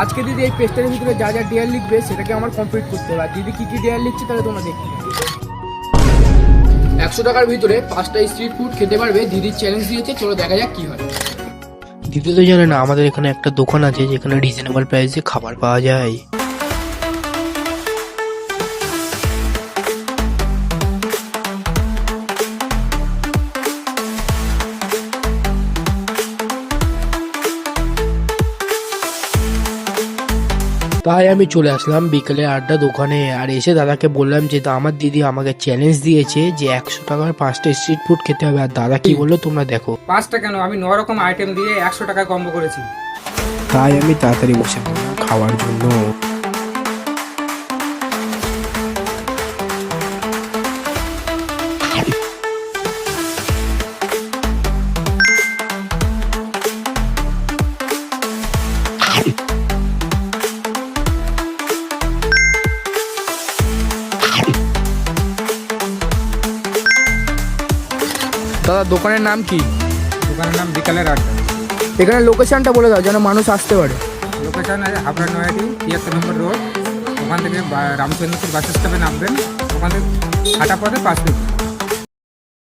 আজকে দিদি এই পেজটার ভিতরে যা যা ডিয়ার লিখবে সেটাকে আমার কমপ্লিট করতে হবে। আর দিদি কি কি ডিয়ার লিখছে তাহলে তোমরা দেখতে 100 টাকার ভিতরে 5টা স্ট্রিট ফুড খেতে পারবে। দিদির চ্যালেঞ্জ দিয়েছে, চলো দেখা যাক কি হয়। দিদি তো জানে না আমাদের এখানে একটা দোকান আছে যেখানে রিজনেবল প্রাইসে খাবার পাওয়া যায়। তাই আমি চলে আসলাম বিকেলে আড্ডা দোকানে, আর এসে দাদাকে বললাম যে আমার দিদি আমাকে চ্যালেঞ্জ দিয়েছে যে 100 টাকার 5টা স্ট্রিট ফুড খেতে হবে। আর দাদা কি বললো তোমরা দেখো। 5টা কেন, আমি 9 রকম আইটেম দিয়ে 100 টাকা কম্বো করেছি। তাই আমি তাড়াতাড়ি বসে পড়লাম খাওয়ার জন্য। দাদা দোকানের নাম কি? দোকানের নাম বিকালের আড্ডা। এখানে লোকেশনটা বলে দাও যেন মানুষ আসতে পারে। লোকেশন আছে হাবড়া নয়াটি 73 নম্বর রোড। ওখান থেকে রামচন্দ্রপুর বাস স্টপে নামবেন, ওখান থেকে হাঁটা পথে 5 মিনিট।